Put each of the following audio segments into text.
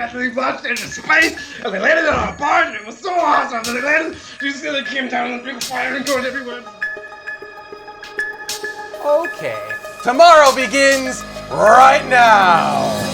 after they launched into space, and they landed on a barge, and it was so awesome. And they landed, you see they came down with big fire and going everywhere. Okay, tomorrow begins right now.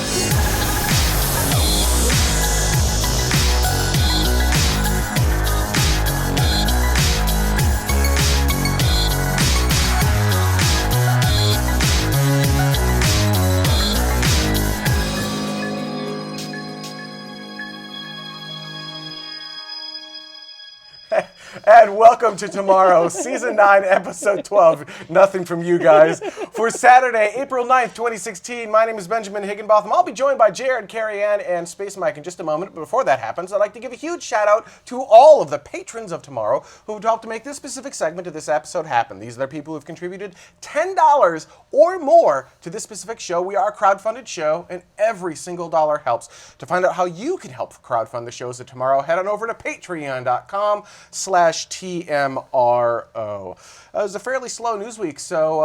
And welcome to Tomorrow, Season 9, Episode 12. Nothing from you guys. For Saturday, April 9th, 2016, my name is Benjamin Higginbotham. I'll be joined by Jared, Carrie Ann, and Space Mike in just a moment. But before that happens, I'd like to give a huge shout out to all of the patrons of Tomorrow who have helped to make this specific segment of this episode happen. These are the people who have contributed $10 or more to this specific show. We are a crowdfunded show, and every single dollar helps. To find out how you can help crowdfund the shows of Tomorrow, head on over to patreon.com/TMRO. It was a fairly slow news week, so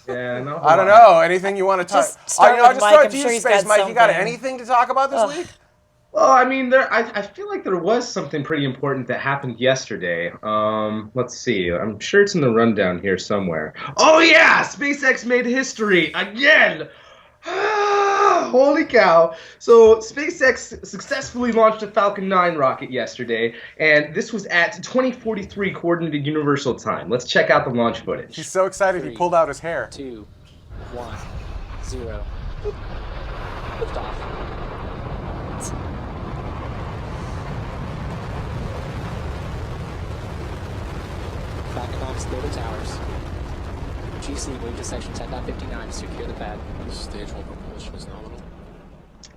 Yeah, no. I don't know. Anything you want to talk? Just start with I'll just Mike. throw it I'm to sure you, he's Space got Mike. You got something. anything to talk about this week? Well, I mean, I feel like there was something pretty important that happened yesterday. Let's see. I'm sure it's in the rundown here somewhere. Oh yeah, SpaceX made history again. Holy cow. So SpaceX successfully launched a Falcon 9 rocket yesterday, and this was at 2043 Coordinated Universal Time. Let's check out the launch footage. He's so excited he pulled out his hair. 2, 1, 0. Lift off. Falcon 9 is low to towers. GC, move to section 10.59 to secure the pad. Stage 1 propulsion is nominal.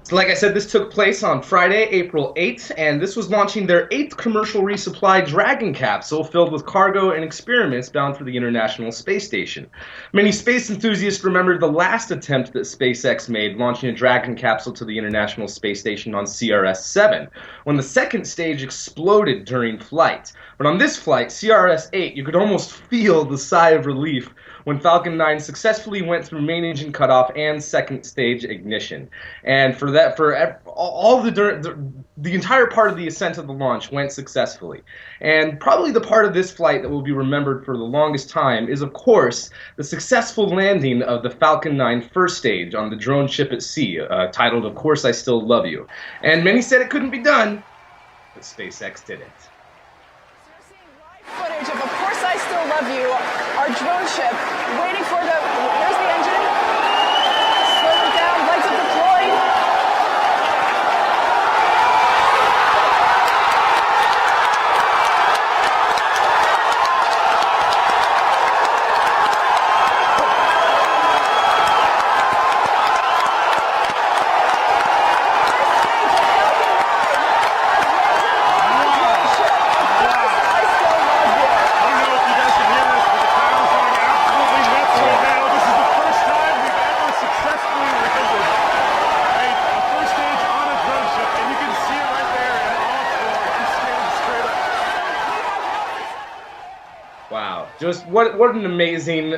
So like I said, this took place on Friday, April 8th, and this was launching their 8th commercial resupply Dragon capsule filled with cargo and experiments bound for the International Space Station. Many space enthusiasts remember the last attempt that SpaceX made launching a Dragon capsule to the International Space Station on CRS-7, when the second stage exploded during flight. But on this flight, CRS-8, you could almost feel the sigh of relief when Falcon 9 successfully went through main engine cutoff and second stage ignition. And for all the entire part of the ascent of the launch went successfully. And probably the part of this flight that will be remembered for the longest time is, of course, the successful landing of the Falcon 9 first stage on the drone ship at sea, titled "Of Course I Still Love You." And many said it couldn't be done, but SpaceX did it. Footage of Course I Still Love You, our drone ship, waiting for where's the engine? Slow it down, lights are deployed. Just what an amazing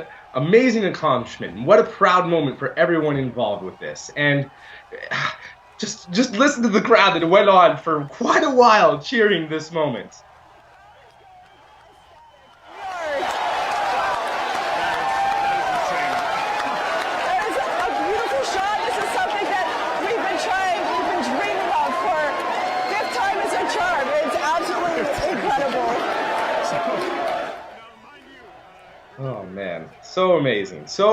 accomplishment, and what a proud moment for everyone involved with this. And just listen to the crowd that went on for quite a while cheering this moment. Oh man, so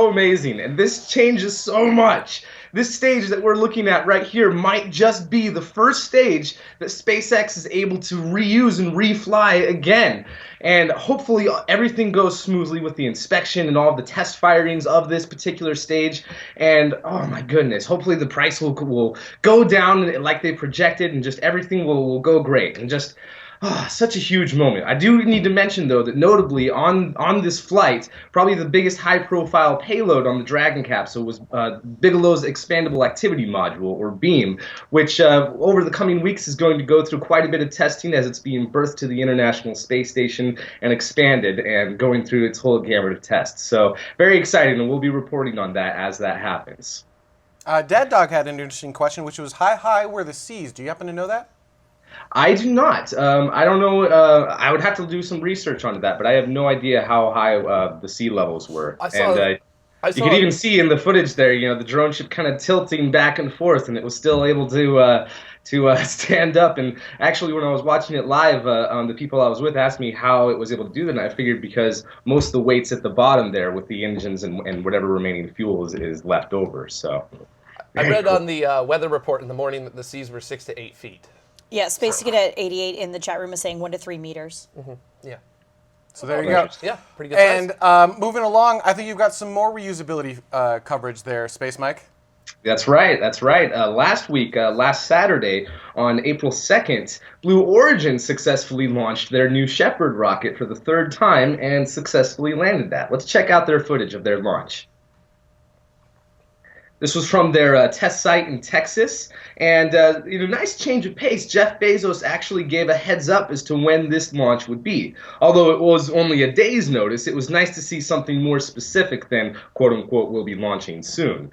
amazing, and this changes so much. This stage that we're looking at right here might just be the first stage that SpaceX is able to reuse and refly again. And hopefully everything goes smoothly with the inspection and all of the test firings of this particular stage. And oh my goodness, hopefully the price will go down like they projected, and just everything will go great. And just such a huge moment. I do need to mention, though, that notably on this flight, probably the biggest high-profile payload on the Dragon capsule was Bigelow's Expandable Activity Module, or BEAM, which over the coming weeks is going to go through quite a bit of testing as it's being birthed to the International Space Station and expanded and going through its whole gamut of tests. So very exciting, and we'll be reporting on that as that happens. Dad Dog had an interesting question, which was, how high were the seas? Do you happen to know that? I do not. I don't know. I would have to do some research on that, but I have no idea how high the sea levels were. I You could saw. even see in the footage there, the drone ship kind of tilting back and forth, and it was still able to stand up. And actually, when I was watching it live, the people I was with asked me how it was able to do that, and I figured because most of the weight's at the bottom there with the engines and whatever remaining fuel is left over. So I very read cool. on the weather report in the morning that the seas were 6 to 8 feet. Yeah, Space Ticket at 88 in the chat room is saying 1 to 3 meters. Yeah. So there you go. Yeah, pretty good size. And moving along, I think you've got some more reusability coverage there, Space Mike. That's right. That's right. Last week, last Saturday, on April 2nd, Blue Origin successfully launched their new Shepard rocket for the third time and successfully landed that. Let's check out their footage of their launch. This was from their test site in Texas, and nice change of pace. Jeff Bezos actually gave a heads up as to when this launch would be. Although it was only a day's notice, it was nice to see something more specific than, quote-unquote, we'll be launching soon.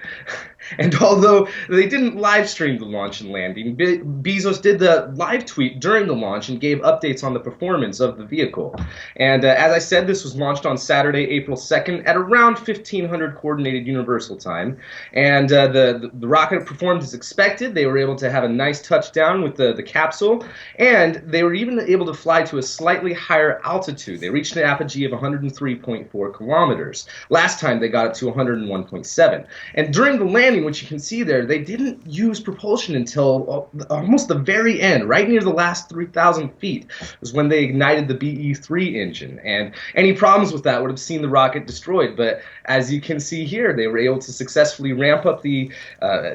And although they didn't live stream the launch and landing, Bezos did the live tweet during the launch and gave updates on the performance of the vehicle. And as I said, this was launched on Saturday, April 2nd at around 1500 Coordinated Universal Time. And the rocket performed as expected. They were able to have a nice touchdown with the capsule, and they were even able to fly to a slightly higher altitude. They reached an apogee of 103.4 kilometers. Last time they got it to 101.7. And during the landing, which you can see there, they didn't use propulsion until almost the very end, right near the last 3,000 feet, was when they ignited the BE-3 engine. And any problems with that would have seen the rocket destroyed. But as you can see here, they were able to successfully ramp up the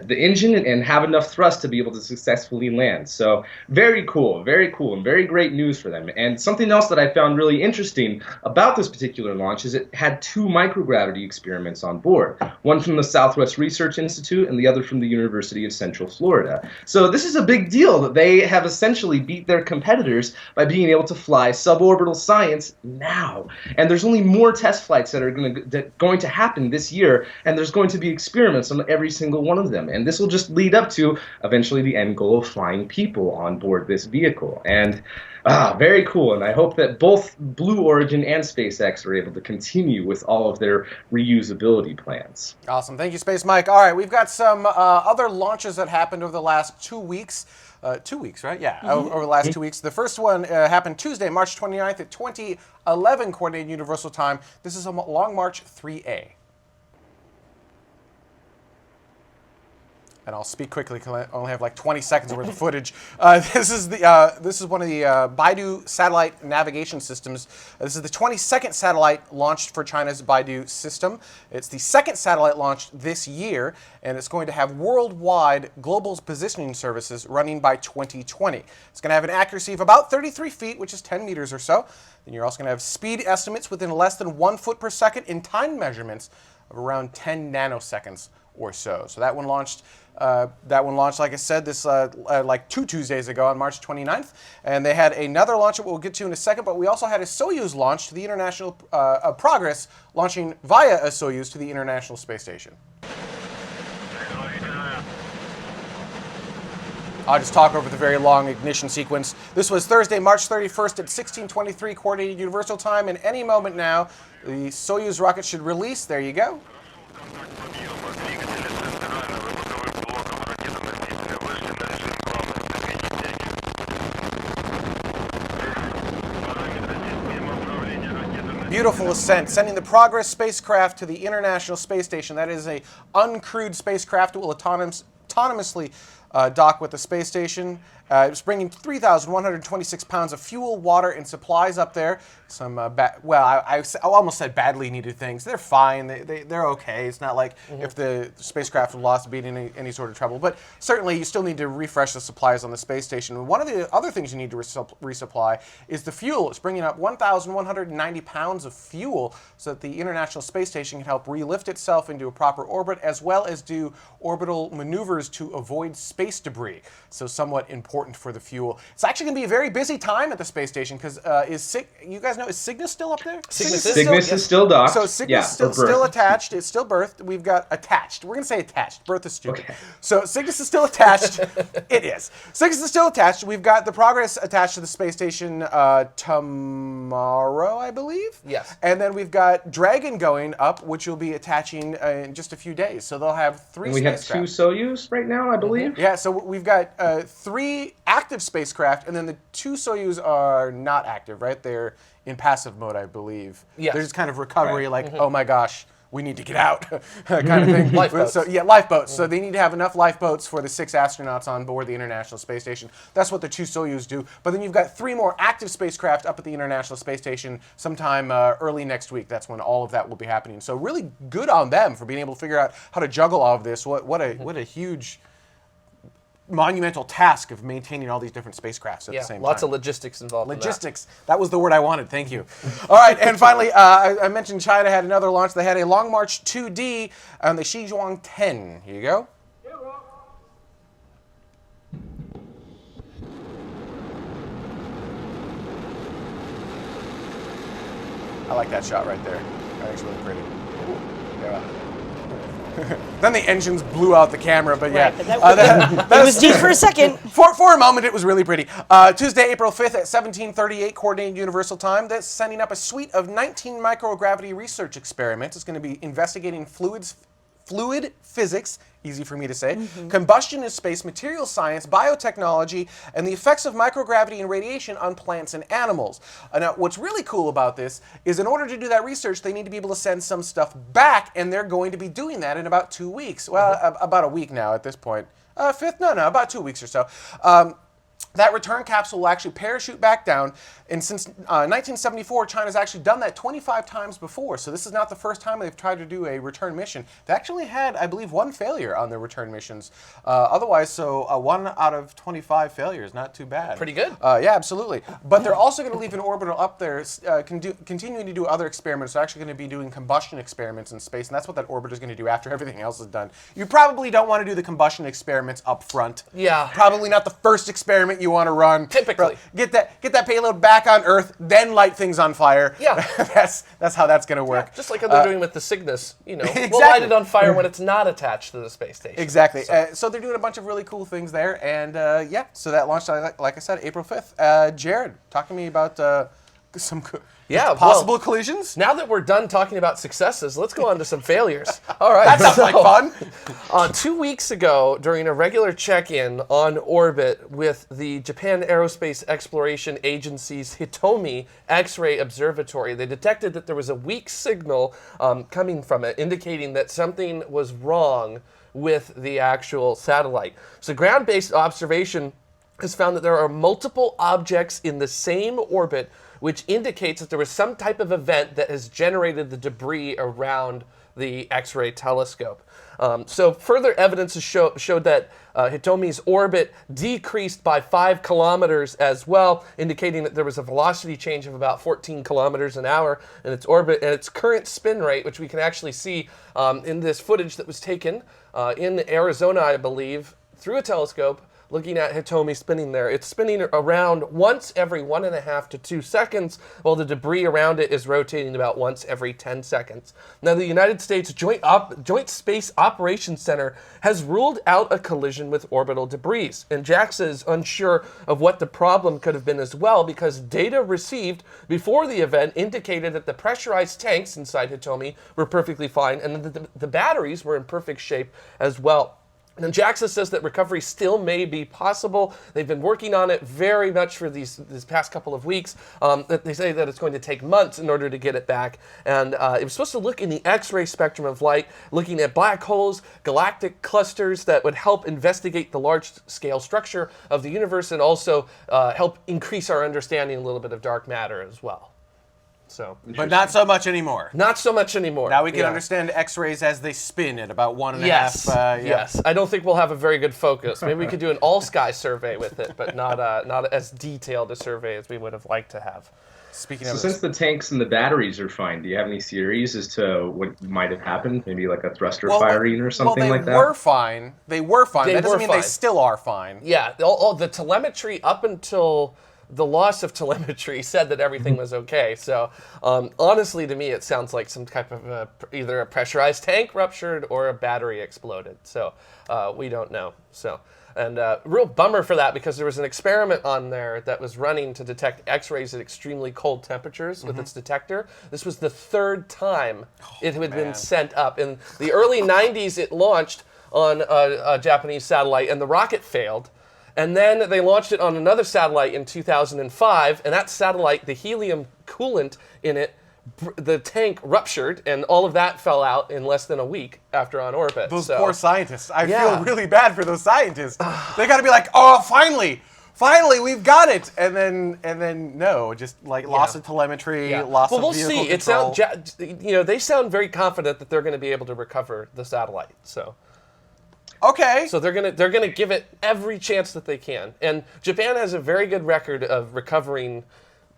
engine and have enough thrust to be able to successfully land. So very cool, and very great news for them. And something else that I found really interesting about this particular launch is it had 2 microgravity experiments on board, one from the Southwest Research Institute and the other from the University of Central Florida. So this is a big deal that they have essentially beat their competitors by being able to fly suborbital science now. And there's only more test flights that are going to happen this year, and there's going to be experiments on every single one of them. And this will just lead up to eventually the end goal of flying people on board this vehicle. And very cool, and I hope that both Blue Origin and SpaceX are able to continue with all of their reusability plans. Awesome. Thank you, Space Mike. All right, we've got some other launches that happened over the last 2 weeks. 2 weeks, right? Yeah, over the last 2 weeks. The first one happened Tuesday, March 29th at 2011 Coordinated Universal Time. This is a LongMarch 3A. And I'll speak quickly because I only have like 20 seconds worth of footage. This is one of the Beidou Satellite navigation systems. This is the 22nd satellite launched for China's Beidou system. It's the second satellite launched this year, and it's going to have worldwide global positioning services running by 2020. It's going to have an accuracy of about 33 feet, which is 10 meters or so. Then you're also going to have speed estimates within less than 1 foot per second and time measurements of around 10 nanoseconds or so. So that one launched. Like I said, this like 2 Tuesdays ago on March 29th. And they had another launch that we'll get to in a second, but we also had a Soyuz launch to the International Progress, launching via a Soyuz to the International Space Station. I'll just talk over the very long ignition sequence. This was Thursday, March 31st at 16:23 Coordinated Universal Time, and any moment now, the Soyuz rocket should release. There you go. Beautiful ascent, sending the Progress spacecraft to the International Space Station. That is a uncrewed spacecraft that will autonomously dock with the space station. It's bringing 3,126 pounds of fuel, water, and supplies up there. Some, I almost said badly needed things. They're fine. They're okay. It's not like if the spacecraft was lost, be in any sort of trouble. But certainly, you still need to refresh the supplies on the space station. And one of the other things you need to resupply is the fuel. It's bringing up 1,190 pounds of fuel so that the International Space Station can help relift itself into a proper orbit, as well as do orbital maneuvers to avoid space debris. So somewhat important important for the fuel. It's actually going to be a very busy time at the space station because you guys know, is Cygnus still up there? Cygnus is still docked. So Cygnus still attached. It's still berthed. We've got attached. We're going to say attached. Berth is stupid. Okay. So Cygnus is still attached. It is. Cygnus is still attached. We've got the Progress attached to the space station tomorrow, I believe. Yes. And then we've got Dragon going up, which will be attaching in just a few days. So they'll have 3 And we have 2 Soyuz right now, I believe. Yeah, so we've got 3 active spacecraft, and then the 2 Soyuz are not active, right? They're in passive mode, I believe. Yes. They're just kind of recovery, oh my gosh, we need to get out, kind of thing. Lifeboats. So, yeah, lifeboats. So they need to have enough lifeboats for the 6 astronauts on board the International Space Station. That's what the 2 Soyuz do. But then you've got 3 more active spacecraft up at the International Space Station sometime early next week. That's when all of that will be happening. So really good on them for being able to figure out how to juggle all of this. What a huge monumental task of maintaining all these different spacecrafts at the same time. Lots of logistics involved. Logistics. That was the word I wanted. Thank you. All right, and finally, I mentioned China had another launch. They had a LongMarch 2D on the Shijian 10. Here you go. I like that shot right there. That looks really pretty. Yeah. Then the engines blew out the camera, but yeah. Right, but that was deep for a second. For a moment, it was really pretty. Tuesday, April 5th at 17:38 Coordinated Universal Time, that's sending up a suite of 19 microgravity research experiments. It's going to be investigating fluid physics, easy for me to say, combustion in space, material science, biotechnology, and the effects of microgravity and radiation on plants and animals. Now, what's really cool about this is in order to do that research, they need to be able to send some stuff back, and they're going to be doing that in about 2 weeks. Well, about a week now at this point. About 2 weeks or so. That return capsule will actually parachute back down, and since 1974, China's actually done that 25 times before, so this is not the first time they've tried to do a return mission. They actually had, I believe, 1 failure on their return missions. Otherwise, so 1 out of 25 failures, not too bad. Pretty good. Yeah, absolutely. But they're also going to leave an orbital up there, continuing to do other experiments. They're actually going to be doing combustion experiments in space, and that's what that orbiter is going to do after everything else is done. You probably don't want to do the combustion experiments up front. Yeah. Probably not the first experiment you want to run. Typically. Get that payload back on Earth, then light things on fire. Yeah. That's how that's going to work. Yeah, just like they're doing with the Cygnus, Exactly. We'll light it on fire when it's not attached to the space station. Exactly. So they're doing a bunch of really cool things there, and so that launched, like I said, April 5th. Jared, talk to me about some possible collisions. Now that we're done talking about successes, let's go on to some failures. All right. That sounds like fun. 2 weeks ago, during a regular check-in on orbit with the Japan Aerospace Exploration Agency's Hitomi X-ray Observatory, they detected that there was a weak signal coming from it, indicating that something was wrong with the actual satellite. So ground-based observation has found that there are multiple objects in the same orbit, which indicates that there was some type of event that has generated the debris around the X-ray telescope. So further evidence showed that Hitomi's orbit decreased by 5 kilometers as well, indicating that there was a velocity change of about 14 kilometers an hour in its orbit, and its current spin rate, which we can actually see in this footage that was taken in Arizona, I believe, through a telescope, looking at Hitomi spinning there. It's spinning around once every 1.5 to 2 seconds, while the debris around it is rotating about once every 10 seconds. Now, the United States Joint Space Operations Center has ruled out a collision with orbital debris, and JAXA is unsure of what the problem could have been as well, because data received before the event indicated that the pressurized tanks inside Hitomi were perfectly fine, and the batteries were in perfect shape as well. And JAXA says that recovery still may be possible. They've been working on it very much for these past couple of weeks. They say that it's going to take months in order to get it back. And it was supposed to look in the X-ray spectrum of light, looking at black holes, galactic clusters that would help investigate the large-scale structure of the universe, and also help increase our understanding a little bit of dark matter as well. So, but not so much anymore. Not so much anymore. Now we can understand X-rays as they spin at about 1.5. Yes. I don't think we'll have a very good focus. Maybe we could do an all-sky survey with it, but not as detailed a survey as we would have liked to have. Speaking So of since the tanks and the batteries are fine, do you have any theories as to what might have happened? Maybe like a thruster firing or something like that? Well, they were fine. They were fine. They That doesn't were mean they fine. still are fine. Yeah, all the telemetry up until the loss of telemetry said that everything was okay. So honestly, to me, it sounds like some type of either a pressurized tank ruptured or a battery exploded. So we don't know. So. And real bummer for that, because there was an experiment on there that was running to detect X-rays at extremely cold temperatures with its detector. This was the third time it had been sent up. In the early 90s, it launched on a Japanese satellite, and the rocket failed. And then they launched it on another satellite in 2005, and that satellite, the helium coolant in it, the tank ruptured, and all of that fell out in less than a week after on orbit. Those So, poor scientists. I Yeah. feel really bad for those scientists. They got to be like, oh, finally, we've got it, and then no, just like loss of telemetry, yeah. loss well, of we'll vehicle see. control. They sound very confident that they're going to be able to recover the satellite. So Okay. they're gonna give it every chance that they can. And Japan has a very good record of recovering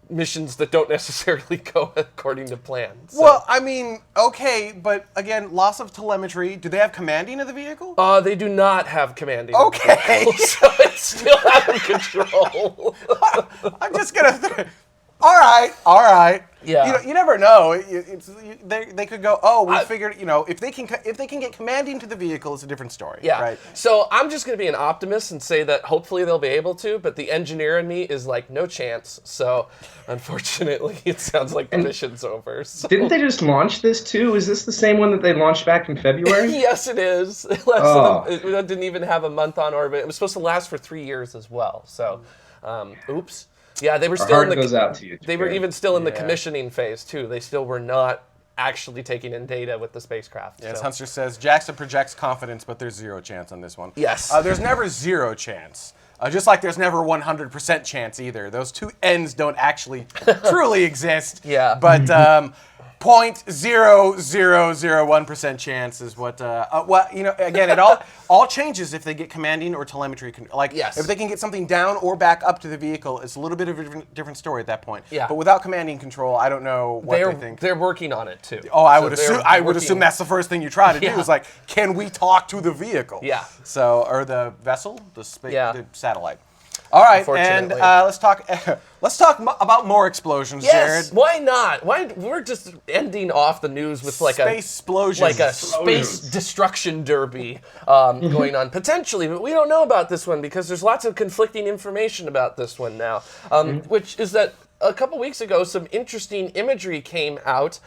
missions that don't necessarily go according to plan. So. Well, I mean, okay, but again, loss of telemetry. Do they have commanding of the vehicle? They do not have commanding. Okay. So it's still out of control. I'm just gonna. All right. Yeah. You never know. They could go. Oh, we figured. If they can get commanding to the vehicle, it's a different story. Yeah. Right. So I'm just going to be an optimist and say that hopefully they'll be able to, but the engineer in me is like, no chance. So unfortunately, it sounds like the mission's over. So. Didn't they just launch this too? Is this the same one that they launched back in February? Yes, it is. It didn't even have a month on orbit. It was supposed to last for 3 years as well. So, oops. Yeah, they were still in the. Goes out to you, they were even still in the commissioning phase too. They still were not actually taking in data with the spacecraft. Yes, so. Hunter says Jackson projects confidence, but there's 0 chance on this one. Yes. There's never 0 chance. Just like there's never 100% chance either. Those two ends don't actually truly exist. Yeah. But 0.0001% chance is what. Again, it all changes if they get commanding or telemetry. Yes. If they can get something down or back up to the vehicle, it's a little bit of a different story at that point. Yeah. But without commanding control, I don't know what they think. They're working on it too. Oh, I So would assume that's the first thing you try to do is like, can we talk to the vehicle? Yeah. So, or the vessel, the Yeah. satellite. All right, and Unfortunately. let's talk about more explosions, Yes, Jared. why not? We're just ending off the news with like Space explosions. a space destruction derby going on potentially, but we don't know about this one because there's lots of conflicting information about this one now, which is that a couple weeks ago, some interesting imagery came out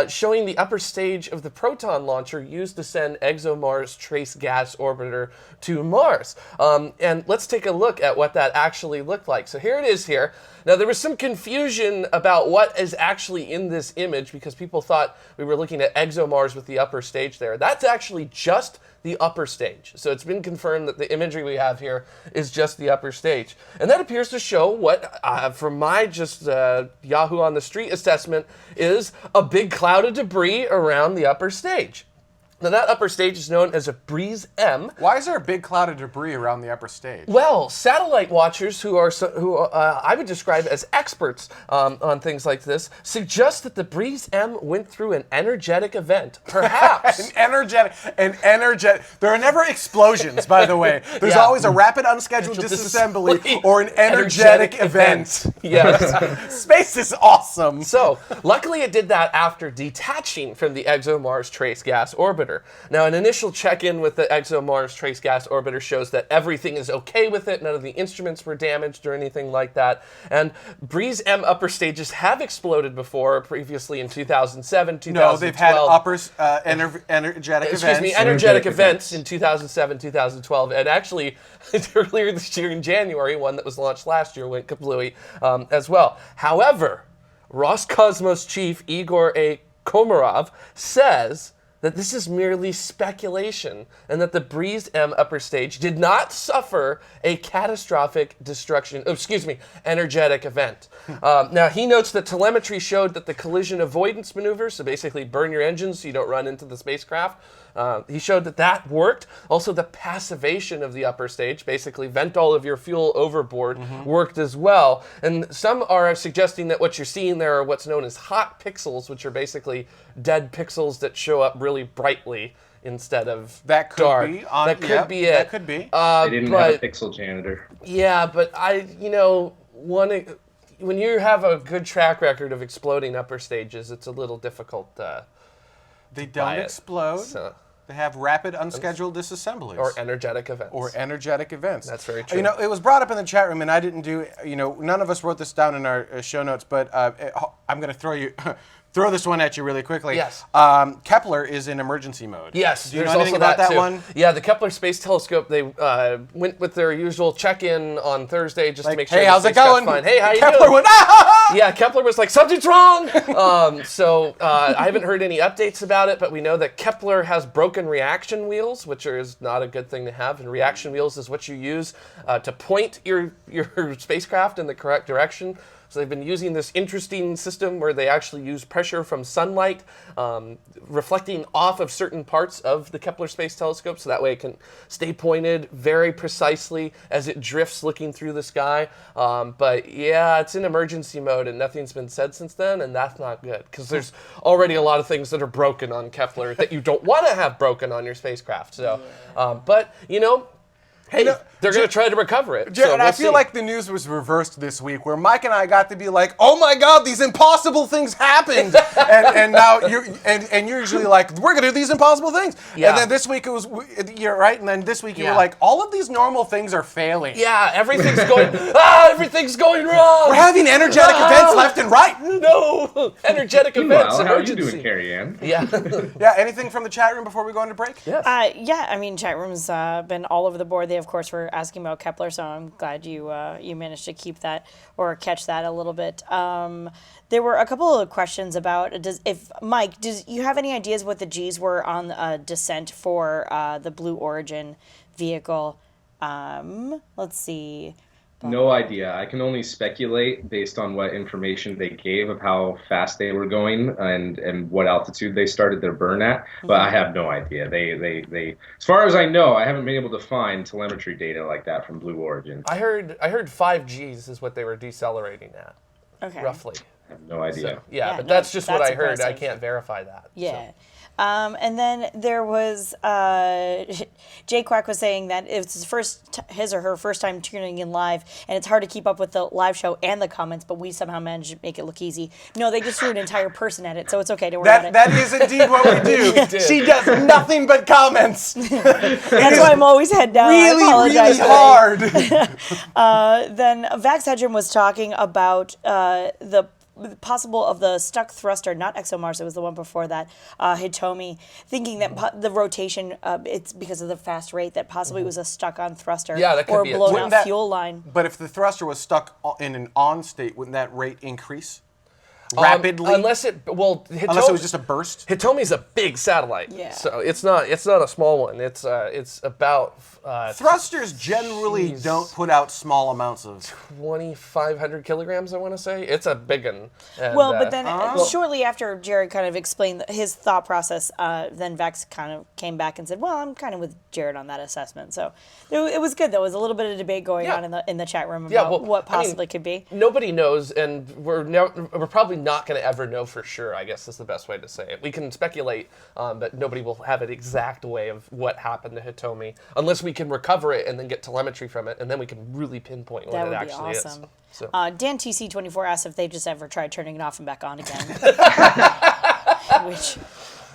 showing the upper stage of the Proton launcher used to send ExoMars trace gas orbiter to Mars. And let's take a look at what that actually looked like. So here it is here. Now, there was some confusion about what is actually in this image because people thought we were looking at ExoMars with the upper stage there. That's actually just the upper stage. So it's been confirmed that the imagery we have here is just the upper stage. And that appears to show what, from my just Yahoo on the Street assessment, is a big cloud of debris around the upper stage. Now, that upper stage is known as a Breeze M. Why is there a big cloud of debris around the upper stage? Well, satellite watchers who I would describe as experts on things like this suggest that the Breeze M went through an energetic event, perhaps. An energetic. There are never explosions, by the way. There's Yeah. always a rapid unscheduled disassembly or an energetic event. Yes. Space is awesome. So, luckily it did that after detaching from the ExoMars Trace Gas Orbiter. Now, an initial check-in with the ExoMars Trace Gas Orbiter shows that everything is okay with it. None of the instruments were damaged or anything like that. And Breeze M upper stages have exploded before, previously in 2007, 2012. No, they've had energetic events. Excuse me, energetic events in 2007, 2012, and actually earlier this year in January, one that was launched last year went kablooey as well. However, Roscosmos chief Igor A. Komarov says that this is merely speculation and that the Breeze M upper stage did not suffer a catastrophic energetic event. Now, he notes that telemetry showed that the collision avoidance maneuver, so basically burn your engines so you don't run into the spacecraft, he showed that worked. Also, the passivation of the upper stage, basically vent all of your fuel overboard, worked as well. And some are suggesting that what you're seeing there are what's known as hot pixels, which are basically dead pixels that show up really brightly instead of That could dark. be. That could be it. That could be. They didn't have a pixel janitor. Yeah, but when you have a good track record of exploding upper stages, it's a little difficult. They don't explode. So. They have rapid, unscheduled disassemblies. Or energetic events. That's very true. It was brought up in the chat room, and I didn't do, none of us wrote this down in our show notes, but I'm going to throw this one at you really quickly. Yes. Kepler is in emergency mode. Yes, Do you there's know anything also about that too. one? Yeah, the Kepler Space Telescope, they went with their usual check-in on Thursday just to make sure hey, the how's it spacecraft's going? fine. Hey, how you Kepler doing? went, ah! Yeah, Kepler was like, something's wrong! So I haven't heard any updates about it, but we know that Kepler has broken reaction wheels, which is not a good thing to have. And reaction wheels is what you use to point your spacecraft in the correct direction. So they've been using this interesting system where they actually use pressure from sunlight reflecting off of certain parts of the Kepler Space Telescope, so that way it can stay pointed very precisely as it drifts looking through the sky. But yeah, it's in emergency mode and nothing's been said since then, and that's not good because there's already a lot of things that are broken on Kepler that you don't want to have broken on your spacecraft. So, but hey, they're going to try to recover it. Jared, so we'll I feel see. like the news was reversed this week, where Mike and I got to be like, "Oh my God, these impossible things happened," and now you're usually like, "We're going to do these impossible things," Yeah. and then this week it was, you're right, and then this week you Yeah. were like, "All of these normal things are failing." Yeah, everything's going. Everything's going wrong. We're having energetic events left and right. No, energetic events. Meanwhile, how are you emergency. doing, Carrie Ann? Yeah. Yeah. Anything from the chat room before we go into break? Yes. Yeah, I mean, chat room's been all over the board. They, of course, were asking about Kepler, so I'm glad you managed to keep that or catch that a little bit. There were a couple of questions about Mike, do you have any ideas what the G's were on descent for the Blue Origin vehicle? Let's see. No idea. I can only speculate based on what information they gave of how fast they were going and what altitude they started their burn at. But I have no idea. They as far as I know, I haven't been able to find telemetry data like that from Blue Origin. I heard 5 Gs is what they were decelerating at, Okay. roughly. I have no idea. So, yeah, but no, that's just what that's I heard. I impressive. can't verify that. Yeah. So. And then there was Jay Quack was saying that it's his or her first time tuning in live, and it's hard to keep up with the live show and the comments, but we somehow managed to make it look easy. No, they just threw an entire person at it, so it's okay. Don't worry about it. That is indeed what we do. She does nothing but comments. That's why I'm always head down. Really, I apologize really for hard. Then Vax Hedrum was talking about the possible of the stuck thruster, not ExoMars, it was the one before that, Hitomi, thinking that the rotation, it's because of the fast rate, that possibly it was a stuck-on thruster Yeah, that could or be a it. blown Wouldn't out that- fuel line. But if the thruster was stuck in an on state, wouldn't that rate increase rapidly? Unless it was just a burst. Hitomi's a big satellite. Yeah. So it's not a small one. It's about Thrusters generally don't put out small amounts of. 2,500 kilograms, I want to say. It's a big one. And, Well, but then shortly after Jared kind of explained his thought process, then Vax kind of came back and said, well, I'm kind of with Jared on that assessment. So it was good, though. There was a little bit of debate going Yeah. on in the chat room about what possibly could be. Nobody knows, and we're probably not going to ever know for sure, I guess is the best way to say it. We can speculate, but nobody will have an exact way of what happened to Hitomi, unless we can recover it and then get telemetry from it, and then we can really pinpoint what That it would be actually awesome. is. So. Dan TC24 asked if they just ever tried turning it off and back on again. Which,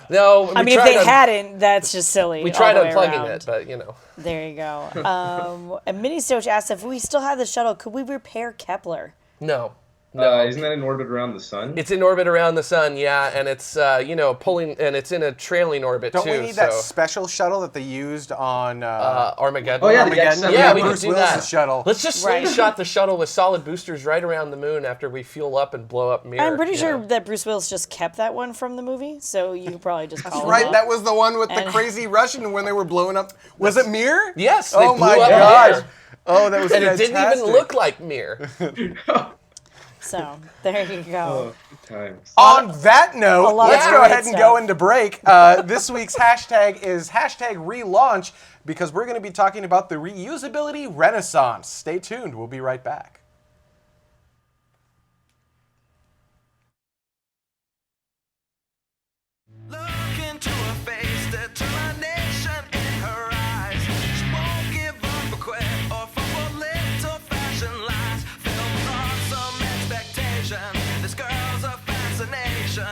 No, I mean, if they hadn't, that's just silly. we tried all the way unplugging around. it, but you know. There you go. And Mini Stoach asked if we still had the shuttle, could we repair Kepler? No, Isn't that in orbit around the sun? It's in orbit around the sun, yeah, and it's pulling, and it's in a trailing orbit Don't too. we need that special shuttle that they used on Armageddon? Oh, yeah, the Armageddon? X-7. Yeah, we Bruce could do Willis's that. shuttle. Let's just slingshot the shuttle with solid boosters right around the moon after we fuel up and blow up Mir. I'm pretty sure that Bruce Willis just kept that one from the movie, so you could probably just call Right, it. that was the one with the And- crazy Russian when they were blowing up. Was it Mir? Yes, they Oh blew my up gosh. Mir. Oh, that was And fantastic. it didn't even look like Mir. So there you go. Times. On that note, lot let's of go great ahead and stuff. go into break. This week's hashtag is hashtag relaunch because we're going to be talking about the Reusability Renaissance. Stay tuned. We'll be right back. Look into her face, determination in her eyes. She won't give up or quit or fall for little fashion lies. Filled on some expectation, this girl's a fascination.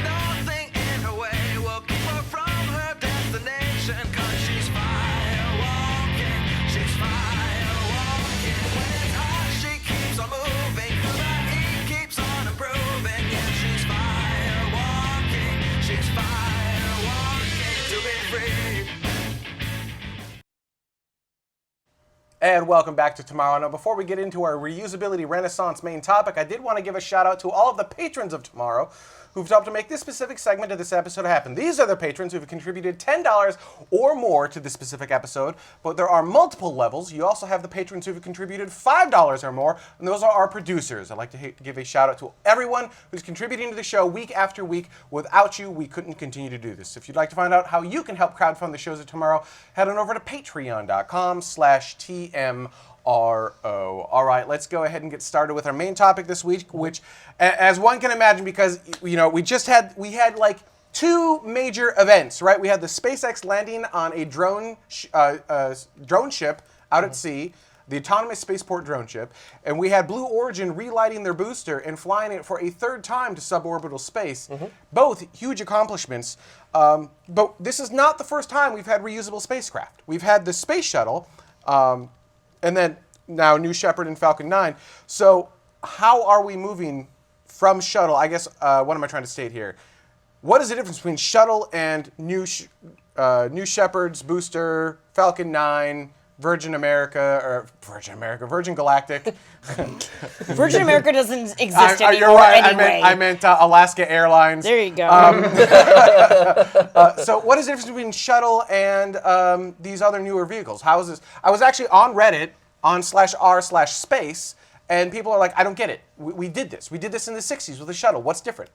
Nothing in her way will keep her from her destination. 'Cause she's fire walking, she's fire walking. When it's hot, she keeps on moving, her heat keeps on improving. Yeah, she's fire walking, she's fire walking to be free. And welcome back to Tomorrow. Now, before we get into our Reusability Renaissance main topic, I did want to give a shout out to all of the patrons of Tomorrow who've helped to make this specific segment of this episode happen. These are the patrons who've contributed $10 or more to this specific episode, but there are multiple levels. You also have the patrons who've contributed $5 or more, and those are our producers. I'd like to give a shout out to everyone who's contributing to the show week after week. Without you, we couldn't continue to do this. If you'd like to find out how you can help crowdfund the shows of Tomorrow, head on over to patreon.com/TMRO. All right, let's go ahead and get started with our main topic this week, which, as one can imagine, because we had like two major events, right? We had the SpaceX landing on a drone ship out at sea, the autonomous spaceport drone ship, and we had Blue Origin relighting their booster and flying it for a third time to suborbital space. Both huge accomplishments. But this is not the first time we've had reusable spacecraft. We've had the Space Shuttle. And then now New Shepard and Falcon 9. So how are we moving from Shuttle? I guess, what am I trying to state here? What is the difference between Shuttle and New Shepard's booster, Falcon 9, Virgin Galactic? Virgin America doesn't exist anymore You're right. anyway. I meant Alaska Airlines. There you go. So what is the difference between Shuttle and these other newer vehicles? How is this? I was actually on Reddit on /r/space, and people are like, I don't get it. We did this. We did this in the 60s with the Shuttle. What's different?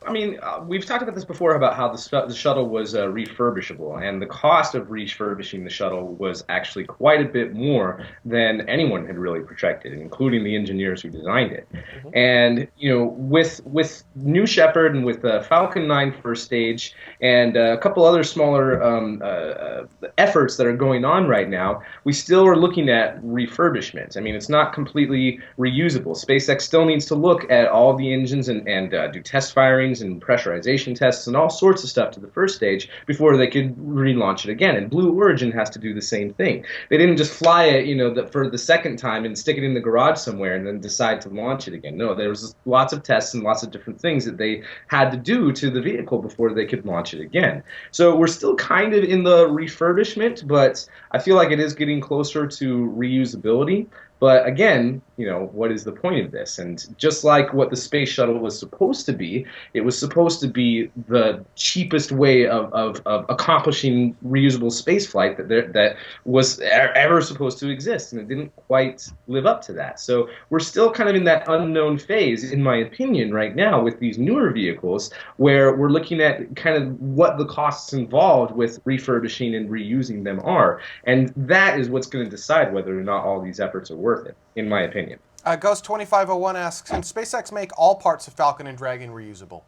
I mean, we've talked about this before about how the shuttle was refurbishable, and the cost of refurbishing the shuttle was actually quite a bit more than anyone had really projected, including the engineers who designed it. And with New Shepard and with Falcon 9 first stage and a couple other smaller efforts that are going on right now, we still are looking at refurbishment. I mean, it's not completely reusable. SpaceX still needs to look at all the engines and do test firings and pressurization tests and all sorts of stuff to the first stage before they could relaunch it again. And Blue Origin has to do the same thing. They didn't just fly it, for the second time and stick it in the garage somewhere and then decide to launch it again. No, there was lots of tests and lots of different things that they had to do to the vehicle before they could launch it again. So we're still kind of in the refurbishment, but I feel like it is getting closer to reusability. But again, what is the point of this? And just like what the Space Shuttle was supposed to be, it was supposed to be the cheapest way of accomplishing reusable spaceflight that was ever supposed to exist, and it didn't quite live up to that. So we're still kind of in that unknown phase, in my opinion, right now with these newer vehicles, where we're looking at kind of what the costs involved with refurbishing and reusing them are. And that is what's going to decide whether or not all these efforts are worth it, in my opinion. Ghost 2501 asks, can SpaceX make all parts of Falcon and Dragon reusable?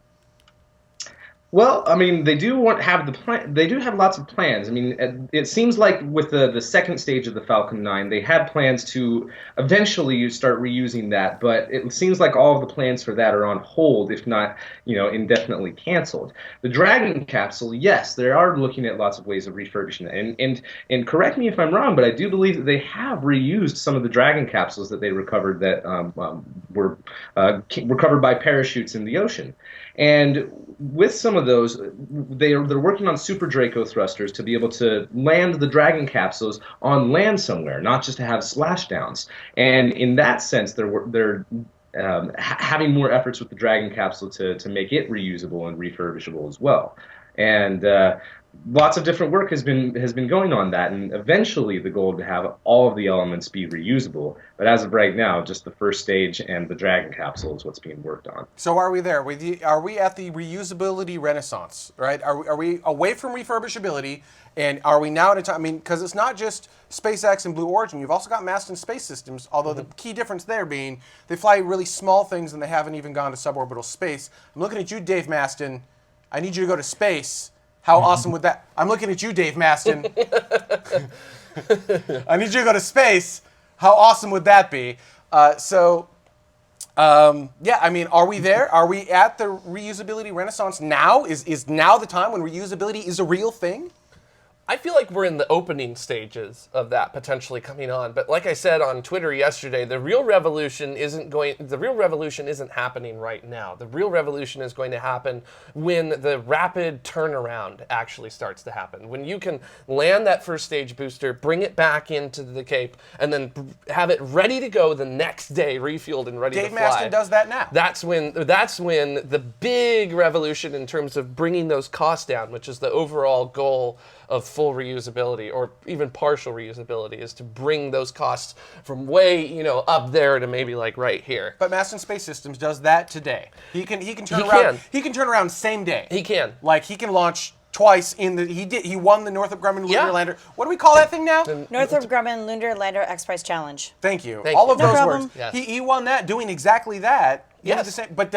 Well, I mean, they do have the plan. They do have lots of plans. I mean, it seems like with the second stage of the Falcon 9, they had plans to eventually start reusing that, but it seems like all of the plans for that are on hold, if not, indefinitely canceled. The Dragon capsule, yes, they are looking at lots of ways of refurbishing it, and correct me if I'm wrong, but I do believe that they have reused some of the Dragon capsules that they recovered that were recovered by parachutes in the ocean. And with some of those, they're working on Super Draco thrusters to be able to land the Dragon capsules on land somewhere, not just to have splashdowns. And in that sense, they're having more efforts with the Dragon capsule to make it reusable and refurbishable as well. And lots of different work has been going on that, and eventually the goal to have all of the elements be reusable. But as of right now, just the first stage and the Dragon capsule is what's being worked on. So are we there? Are we at the reusability renaissance, right? Are we away from refurbishability, and are we now at a time, I mean, because it's not just SpaceX and Blue Origin, you've also got Masten Space Systems, although the key difference there being they fly really small things and they haven't even gone to suborbital space. I'm looking at you, Dave Masten. I need you to go to space. How awesome would that? I'm looking at you, Dave Masten. I need you to go to space. How awesome would that be? Yeah, I mean, are we there? Are we at the reusability renaissance now? Is now the time when reusability is a real thing? I feel like we're in the opening stages of that potentially coming on. But like I said on Twitter yesterday, the real revolution isn't happening right now. The real revolution is going to happen when the rapid turnaround actually starts to happen. When you can land that first stage booster, bring it back into the Cape, and then have it ready to go the next day, refueled and ready to fly. Dave Masten does that now. That's when the big revolution in terms of bringing those costs down, which is the overall goal of full reusability or even partial reusability, is to bring those costs from way up there to maybe like right here. But Masten Space Systems does that today. He can turn around. He can turn around same day. He can. Like he can launch twice he won the Northrop Grumman Lunar Lander. What do we call that thing now? Northrop Grumman Lunar Lander X Prize Challenge. Thank you. Thank All you. of No those problem. words. Yes. He won that doing exactly that. Yes. But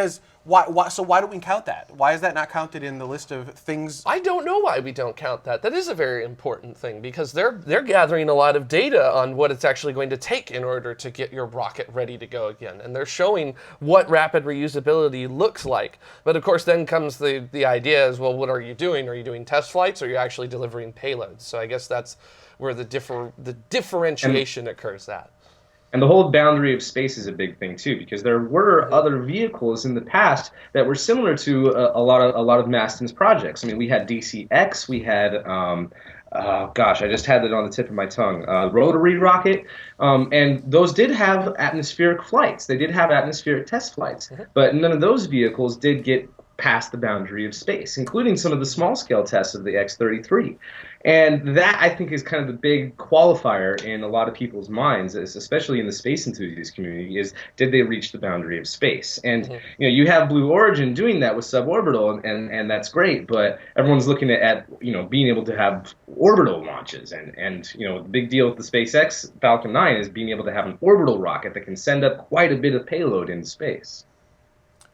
why do we count that? Why is that not counted in the list of things? I don't know why we don't count that. That is a very important thing because they're gathering a lot of data on what it's actually going to take in order to get your rocket ready to go again. And they're showing what rapid reusability looks like. But of course then comes the idea is, well, what are you doing? Are you doing test flights or are you actually delivering payloads? So I guess that's where the differentiation occurs at. And the whole boundary of space is a big thing too, because there were other vehicles in the past that were similar to a lot of Masten's projects. I mean, we had DCX, we had I just had it on the tip of my tongue, rotary rocket, and those did have atmospheric flights. They did have atmospheric test flights, but none of those vehicles did get past the boundary of space, including some of the small-scale tests of the X-33. And that, I think, is kind of the big qualifier in a lot of people's minds, especially in the space enthusiast community, is did they reach the boundary of space? And you have Blue Origin doing that with suborbital, and that's great, but everyone's looking at being able to have orbital launches. And the big deal with the SpaceX Falcon 9 is being able to have an orbital rocket that can send up quite a bit of payload into space.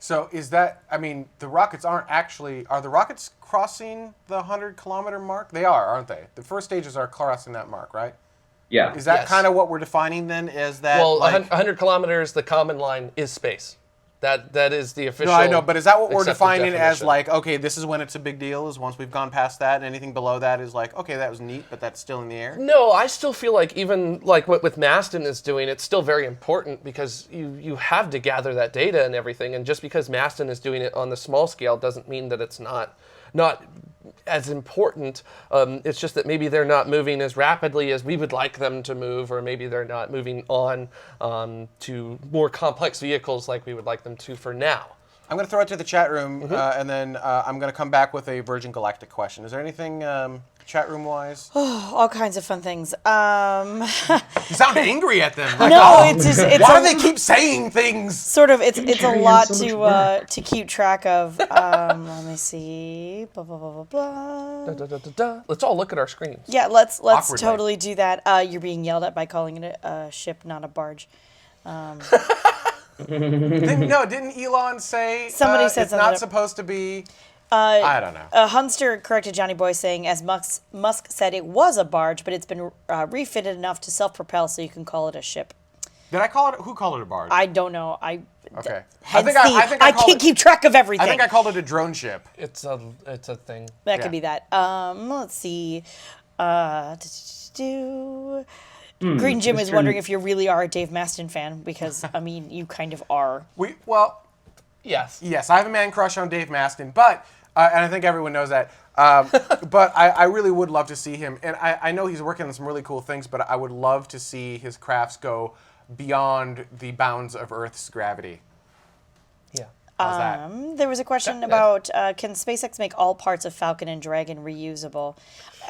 So is that, I mean, the rockets are the rockets crossing the 100-kilometer mark? They are, aren't they? The first stages are crossing that mark, right? Yeah. Is that Yes. kind of what we're defining then? Is that Well, 100 kilometers, the common line is space. That is the official. No, I know, but is that what we're accepted defining as definition. like, okay, this is when it's a big deal, is once we've gone past that, and anything below that is like, okay, that was neat, but that's still in the air? No, I still feel like even like what with Masten is doing, it's still very important because you have to gather that data and everything. And just because Masten is doing it on the small scale doesn't mean that it's not as important. It's just that maybe they're not moving as rapidly as we would like them to move, or maybe they're not moving on to more complex vehicles like we would like them to for now. I'm going to throw it to the chat room, and then I'm going to come back with a Virgin Galactic question. Is there anything chat room wise? All kinds of fun things. You sound angry at them. Like, No, it's why do they keep saying things? sort of it's a carrying lot so much work. to keep track of. Let me see. Blah blah blah blah blah. Let's all look at our screens. Yeah, let's Awkwardly. totally do that. You're being yelled at by calling it a ship, not a barge. Didn't Elon say Somebody said it's something not to- supposed to be I don't know. Hunster corrected Johnny Boy saying, as Musk said, it was a barge, but it's been refitted enough to self-propel, so you can call it a ship. Did I call it? Who called it a barge? I don't know. Okay. I can't keep track of everything. I think I called it a drone ship. It's a thing. That could be that. Let's see. Green Jim is wondering if you really are a Dave Masten fan, because, I mean, you kind of are. Yes. Yes, I have a man crush on Dave Masten, but, and I think everyone knows that, but I really would love to see him, and I know he's working on some really cool things, but I would love to see his crafts go beyond the bounds of Earth's gravity. Yeah. How's that? There was a question about, can SpaceX make all parts of Falcon and Dragon reusable?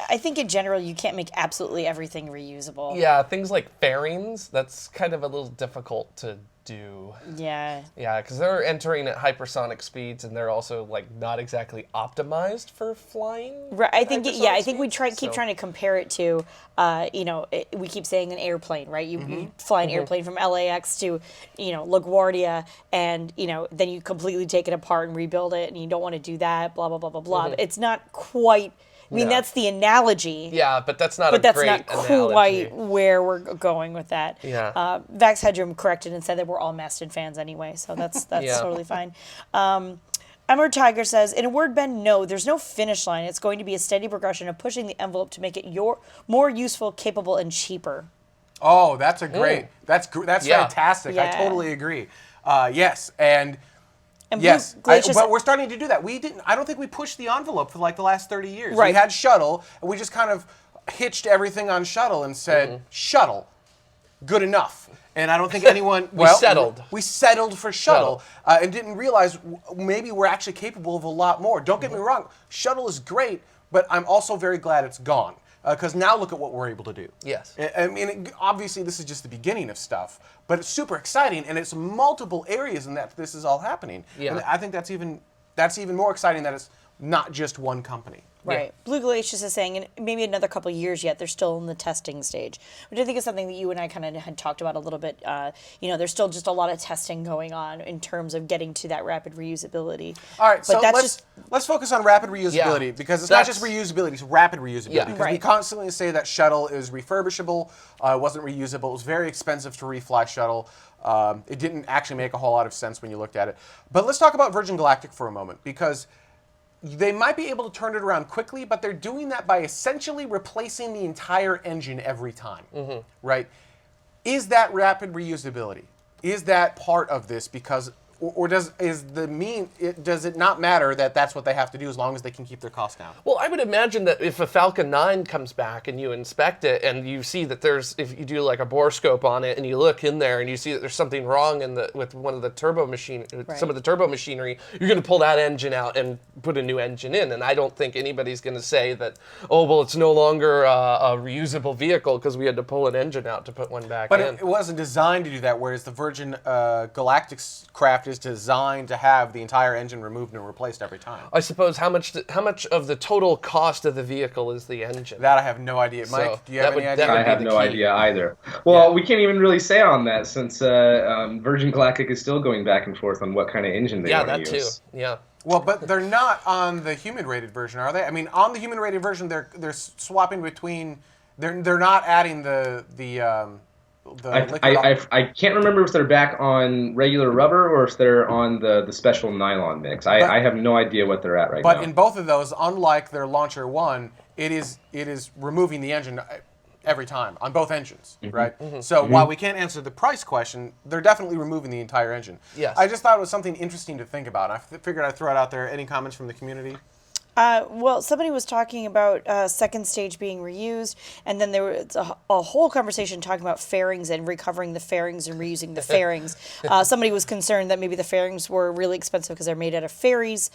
I think in general you can't make absolutely everything reusable. Yeah, things like fairings, that's kind of a little difficult to do. Yeah. Yeah, because they're entering at hypersonic speeds, and they're also like not exactly optimized for flying. Right. I think I think we speeds, keep trying to compare it to, we keep saying an airplane, right? You fly an airplane from LAX to, LaGuardia, and then you completely take it apart and rebuild it, and you don't want to do that. Blah blah blah blah blah. It's not quite. I mean, that's the analogy. Yeah, but that's not But a that's great not analogy. quite where we're going with that. Yeah. Vax Hedrum corrected and said that we're all Masten fans anyway, so that's Yeah. totally fine. Emmer Tiger says, in a word, Ben, no, there's no finish line. It's going to be a steady progression of pushing the envelope to make it more useful, capable, and cheaper. Oh, that's a great. That's fantastic. I Yeah. totally agree. Yes, and And yes, Glacius- but we're starting to do that. We didn't. I don't think we pushed the envelope for like the last 30 years. Right. We had Shuttle, and we just kind of hitched everything on Shuttle and said, Shuttle, good enough. And I don't think anyone. settled. We settled for Shuttle, and didn't realize maybe we're actually capable of a lot more. Don't get me wrong, Shuttle is great, but I'm also very glad it's gone. Because now look at what we're able to do. Yes. I mean, obviously this is just the beginning of stuff, but it's super exciting, and it's multiple areas in that this is all happening. Yeah. And I think that's even more exciting that it's not just one company. Right. Blue Glacius is saying, and maybe another couple of years yet, they're still in the testing stage, which I think is something that you and I kind of had talked about a little bit. There's still just a lot of testing going on in terms of getting to that rapid reusability. All right, But so that's let's focus on rapid reusability, Yeah. because it's not That's- just reusability, it's rapid reusability. Yeah. Because we Right. constantly say that Shuttle is refurbishable, it wasn't reusable, it was very expensive to refly Shuttle. It didn't actually make a whole lot of sense when you looked at it. But let's talk about Virgin Galactic for a moment, because they might be able to turn it around quickly, but they're doing that by essentially replacing the entire engine every time, right? Is that rapid reusability? Is that part of this? Because, or does it not matter that that's what they have to do as long as they can keep their costs down? Well, I would imagine that if a Falcon 9 comes back and you inspect it and you see that if you do like a borescope on it and you look in there and you see that there's something wrong with one of the some of the turbo machinery, you're going to pull that engine out and put a new engine in. And I don't think anybody's going to say that, oh, well, it's no longer a reusable vehicle because we had to pull an engine out to put one back But in. it wasn't designed to do that, whereas the Virgin Galactic's craft is designed to have the entire engine removed and replaced every time. I suppose how much of the total cost of the vehicle is the engine? That I have no idea. Mike, do you have any idea? would I be have the no key. idea either. Well, we can't even really say on that since Virgin Galactic is still going back and forth on what kind of engine they want that to too. use. Yeah. Well, but they're not on the human-rated version, are they? I mean, on the human-rated version, they're swapping between. They're not adding the liquid. I can't remember if they're back on regular rubber or if they're on the special nylon mix. I have no idea what they're at right now. But in both of those, unlike their Launcher 1, it is removing the engine every time on both engines, right? So while we can't answer the price question, they're definitely removing the entire engine. Yes. I just thought it was something interesting to think about. I figured I'd throw it out there. Any comments from the community? Well, somebody was talking about second stage being reused, and then there was a whole conversation talking about fairings and recovering the fairings and reusing the fairings. Somebody was concerned that maybe the fairings were really expensive because they're made out of fairies,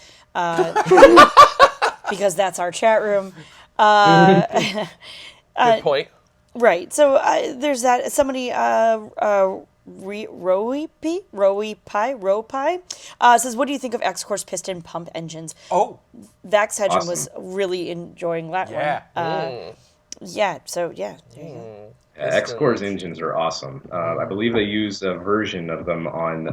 because that's our chat room. Good point. Right. So there's that. Somebody, Rowi says, what do you think of X-Course piston pump engines? Oh, Vax Hedron Awesome. was really enjoying that yeah. one. So there you go. X-Core's engines are awesome. I believe they use a version of them on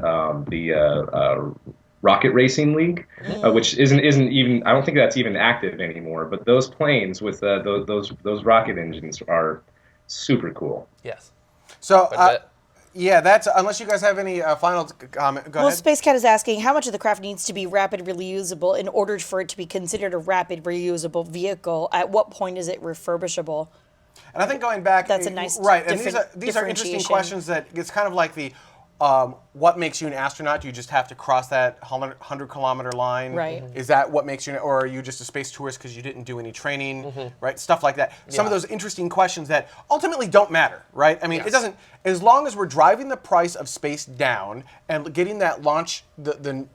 the Rocket Racing League, which isn't even, I don't think that's even active anymore. But those planes with those rocket engines are super cool. Yes. So, But yeah, that's unless you guys have any final comment. Go Well, ahead. Space Cat is asking how much of the craft needs to be rapid reusable in order for it to be considered a rapid reusable vehicle. At what point is it refurbishable? And I think going back, That's a nice right. And these are interesting differentiation. questions that it's kind of like the what makes you an astronaut? Do you just have to cross that 100-kilometer line? Right. Is that what makes you, or are you just a space tourist because you didn't do any training? Right. Stuff like that. Some of those interesting questions that ultimately don't matter. Right. I mean, it doesn't. As long as we're driving the price of space down and getting that launch, the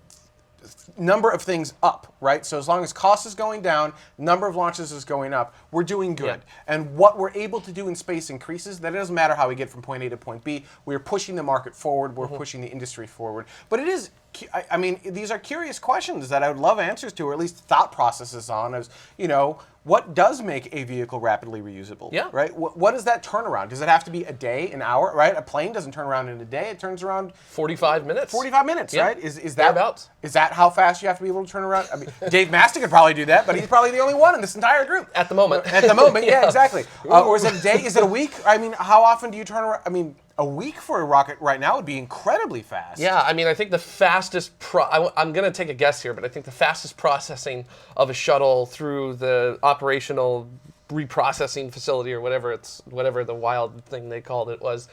number of things up, right? So as long as cost is going down, number of launches is going up, we're doing good. Yeah. And what we're able to do in space increases. That it doesn't matter how we get from point A to point B. We're pushing the market forward. We're pushing the industry forward. But it is, I mean, these are curious questions that I would love answers to, or at least thought processes on. As you know, what does make a vehicle rapidly reusable? Yeah. Right. What is that turnaround? Does it have to be a day, an hour? Right. A plane doesn't turn around in a day. It turns around 45 minutes. 45 minutes, Yeah. right? Is that Thereabouts. is that how fast you have to be able to turn around? I mean, Dave Masten could probably do that, but he's probably the only one in this entire group. At the moment. At the moment, yeah, exactly. Or is it a day? Is it a week? I mean, how often do you turn around? I mean, a week for a rocket right now would be incredibly fast. Yeah, I mean, I think the fastest, I'm going to take a guess here, but I think the fastest processing of a shuttle through the operational reprocessing facility or whatever the wild thing they called it was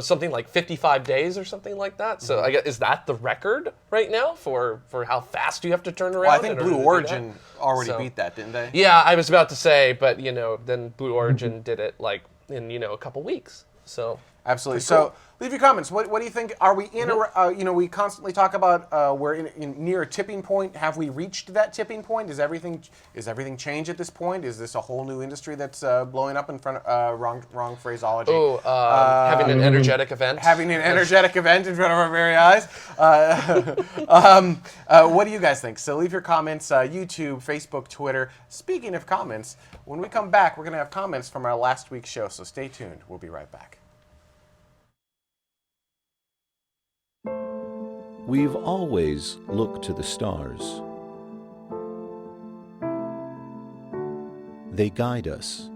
something like 55 days or something like that. So I guess, is that the record right now for how fast you have to turn around? Well, I think in order Blue to do Origin that? already So- beat that, didn't they? Yeah, I was about to say, but then Blue Origin did it like in a couple weeks. So Absolutely. Pretty So cool. leave your comments. What do you think? Are we in a, we constantly talk about we're in near a tipping point. Have we reached that tipping point? Is everything changed at this point? Is this a whole new industry that's blowing up in front of, wrong phraseology? Oh, having an energetic event. Having an energetic event in front of our very eyes. What do you guys think? So leave your comments, YouTube, Facebook, Twitter. Speaking of comments, when we come back, we're going to have comments from our last week's show, so stay tuned. We'll be right back. We've always looked to the stars. They guide us,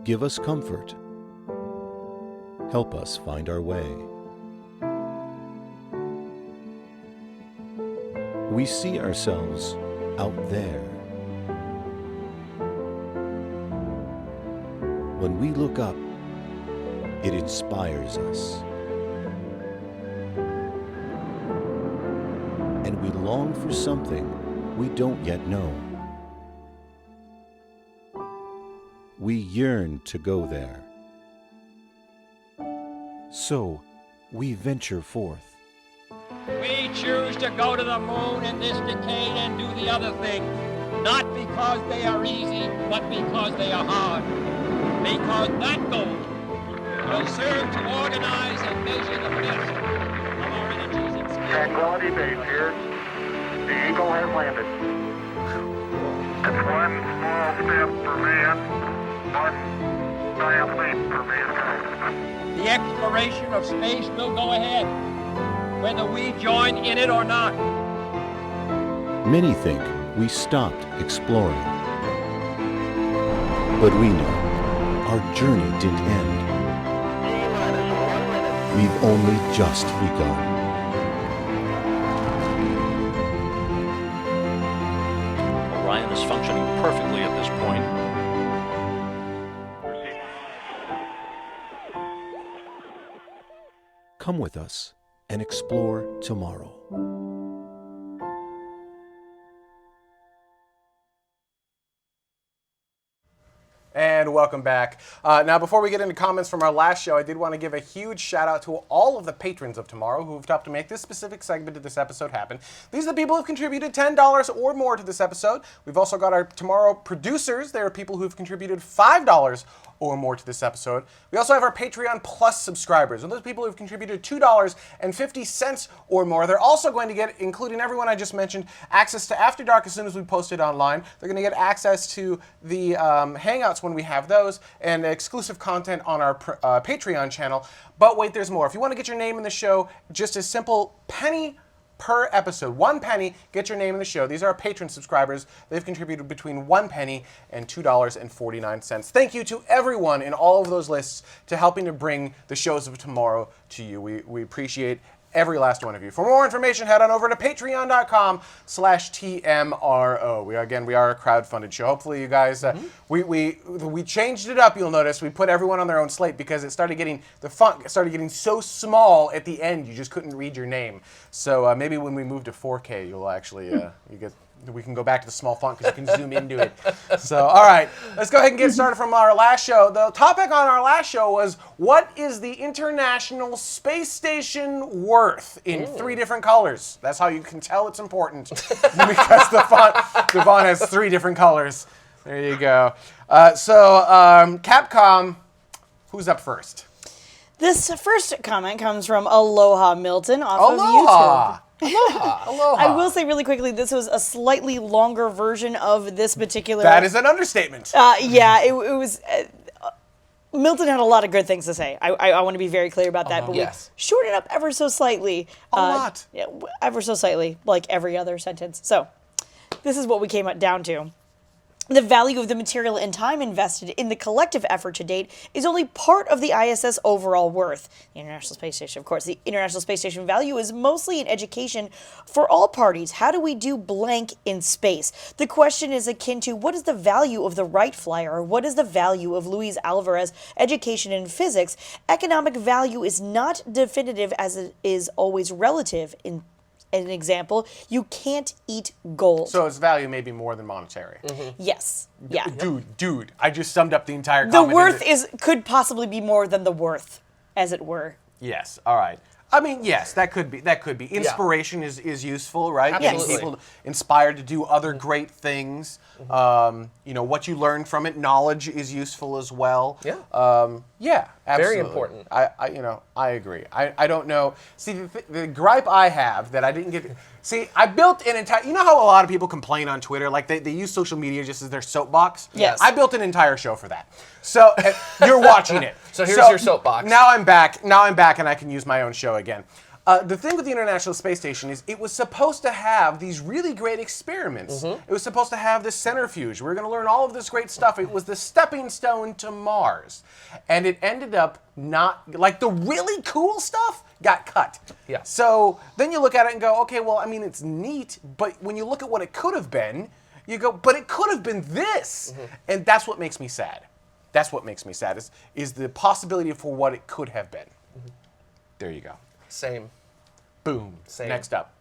give us comfort, help us find our way. We see ourselves out there. When we look up, it inspires us. And we long for something we don't yet know. We yearn to go there. So, we venture forth. We choose to go to the moon in this decade and do the other thing, not because they are easy, but because they are hard. Because that goal will serve to organize and measure the best of our energies and skills. Tranquility Base here. The Eagle has landed. It's one small step for man, one giant leap for mankind. The exploration of space will go ahead, whether we join in it or not. Many think we stopped exploring. But we know our journey didn't end. We've only just begun. Orion is functioning perfectly at this point. Come with us and explore tomorrow. And welcome back. Now, before we get into comments from our last show, I did want to give a huge shout out to all of the patrons of Tomorrow who have helped to make this specific segment of this episode happen. These are the people who've contributed $10 or more to this episode. We've also got our Tomorrow producers. There are people who've contributed $5 or more to this episode. We also have our Patreon Plus subscribers, and those people who've contributed $2.50 or more. They're also going to get, including everyone I just mentioned, access to After Dark as soon as we post it online. They're going to get access to the Hangouts when we have those, and exclusive content on our Patreon channel. But wait, there's more. If you want to get your name in the show, just a simple penny per episode. 1 penny, get your name in the show. These are our patron subscribers. They've contributed between 1 penny and $2.49. Thank you to everyone in all of those lists to helping to bring the shows of tomorrow to you. We appreciate every last one of you. For more information, head on over to patreon.com/TMRO. We are a crowdfunded show. Hopefully you guys, we changed it up, you'll notice. We put everyone on their own slate because the font started getting so small at the end you just couldn't read your name. So maybe when we move to 4K, you'll actually, we can go back to the small font because you can zoom into it. So, all right, let's go ahead and get started from our last show. The topic on our last show was, what is the International Space Station worth in 3 different colors? That's how you can tell it's important because the font has 3 different colors. There you go. Capcom, who's up first? This first comment comes from Aloha Milton off of YouTube. Aloha. I will say really quickly, this was a slightly longer version of this particular... That is an understatement. Yeah, it was... Milton had a lot of good things to say. I want to be very clear about that, but we shortened it up ever so slightly. A lot. Yeah, ever so slightly, like every other sentence. So, this is what we came down to. The value of the material and time invested in the collective effort to date is only part of the ISS overall worth. The International Space Station, of course. The International Space Station value is mostly an education for all parties. How do we do blank in space? The question is akin to, what is the value of the Wright Flyer, or what is the value of Luis Alvarez' education in physics? Economic value is not definitive, as it is always relative. In an example, you can't eat gold. So its value may be more than monetary. Yes. Yeah. Dude, I just summed up the entire The comment. worth could possibly be more than the worth, as it were. Yes. All right. I mean, yes, that could be. Inspiration is useful, right? Absolutely. Getting people inspired to do other great things. What you learn from it, knowledge is useful as well. Yeah. Yeah, absolutely. Very important. I agree. I don't know. See, the gripe I have that I didn't get. See, I built an entire. You know how a lot of people complain on Twitter, like they use social media just as their soapbox. Yes. I built an entire show for that. So you're watching it. So here's your soapbox. Now I'm back, and I can use my own show again. The thing with the International Space Station is it was supposed to have these really great experiments. It was supposed to have this centrifuge. We were going to learn all of this great stuff. It was the stepping stone to Mars. And it ended up not, like the really cool stuff got cut. Yeah. So then you look at it and go, okay, well, I mean, it's neat, but when you look at what it could have been, you go, but it could have been this. And that's what makes me sad. That's what makes me sad is the possibility for what it could have been. There you go. Same. Boom. Same. Next up.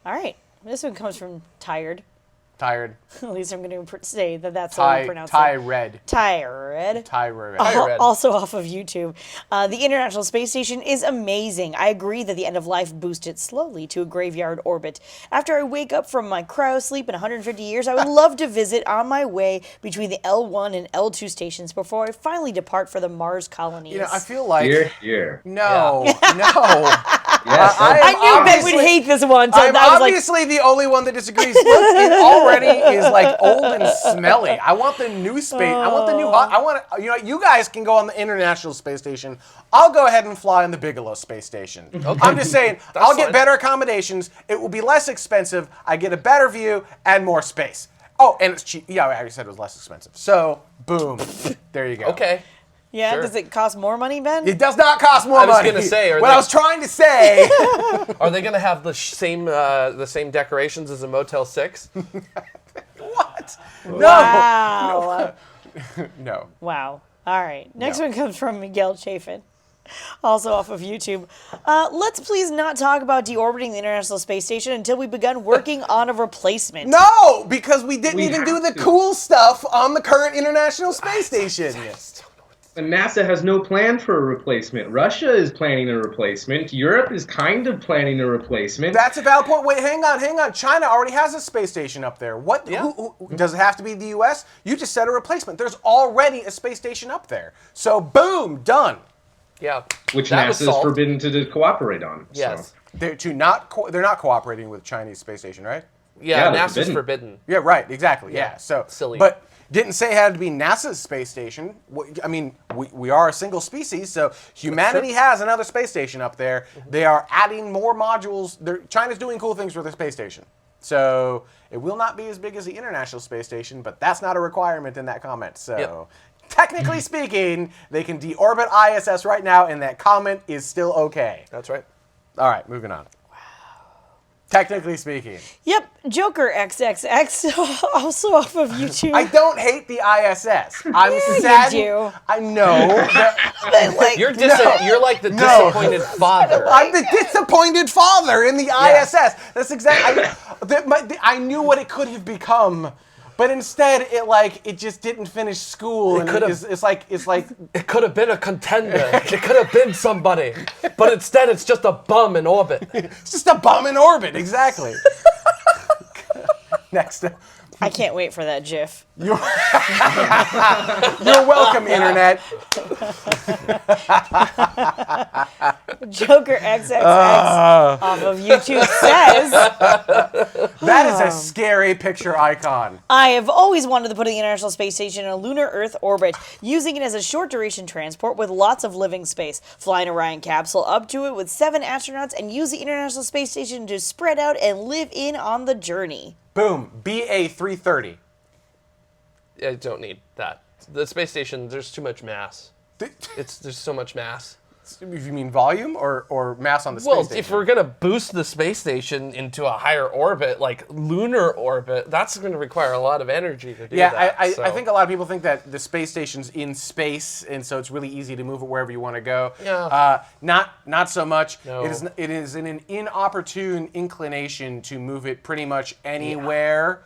All right. This one comes from Tired. Tired. At least I'm going to say that's how I pronounce it. Tired. Tired. Also off of YouTube. The International Space Station is amazing. I agree that the end of life boosts it slowly to a graveyard orbit. After I wake up from my cryo sleep in 150 years, I would love to visit on my way between the L1 and L2 stations before I finally depart for the Mars colonies. You know, I feel like... Here. No. Yes. I knew Ben would hate this one. So I'm obviously the only one that disagrees. Look, it already is like old and smelly. I want the new space. I want the new hot. I want to, you guys can go on the International Space Station. I'll go ahead and fly on the Bigelow Space Station. Okay. I'm just saying, I'll get better accommodations. It will be less expensive. I get a better view and more space. Oh, and it's cheap. Yeah, I already said it was less expensive. So, boom. There you go. Okay. Yeah, sure. Does it cost more money, Ben? It does not cost more money. I was going to say. I was trying to say. Are they going to have the same decorations as a Motel 6? What? Wow. No. Wow. All right. Next one comes from Miguel Chafin, also off of YouTube. Let's please not talk about deorbiting the International Space Station until we've begun working on a replacement. No, because we didn't even do the cool stuff on the current International Space Station. And NASA has no plan for a replacement. Russia is planning a replacement. Europe is kind of planning a replacement. That's a valid point. Wait, hang on. China already has a space station up there. What? Yeah. Who, does it have to be the U.S.? You just said a replacement. There's already a space station up there. So, boom, done. Yeah. Which NASA is forbidden to cooperate on. Yes. So. They're not cooperating with Chinese space station, right? Yeah, they're NASA's forbidden. Yeah, right, exactly. Yeah. So silly. But didn't say it had to be NASA's space station. I mean, we are a single species, so humanity has another space station up there. They are adding more modules. China's doing cool things with their space station. So it will not be as big as the International Space Station, but that's not a requirement in that comment. So technically speaking, they can deorbit ISS right now, and that comment is still okay. That's right. All right, moving on. Technically speaking. Yep, Joker XXX, also off of YouTube. I don't hate the ISS. I'm sad. You do. I know. You're like the disappointed father. I'm the disappointed father in the ISS. That's exactly. I knew what it could have become, but instead it just didn't finish school. It's like it could have been a contender. It could have been somebody, but instead it's just a bum in orbit. It's just a bum in orbit. Exactly. Next. I can't wait for that GIF. You're welcome, Internet. Joker XXX off of YouTube says, that is a scary picture icon. I have always wanted to put the International Space Station in a lunar Earth orbit, using it as a short-duration transport with lots of living space. Fly an Orion capsule up to it with 7 astronauts and use the International Space Station to spread out and live in on the journey. Boom. BA 330. I don't need that. The space station, there's too much mass. There's so much mass. You mean volume or mass on the space station? Well, if we're going to boost the space station into a higher orbit, like lunar orbit, that's going to require a lot of energy to do that. I think a lot of people think that the space station's in space, and so it's really easy to move it wherever you want to go. Yeah. Not so much. No. It is an inopportune inclination to move it pretty much anywhere.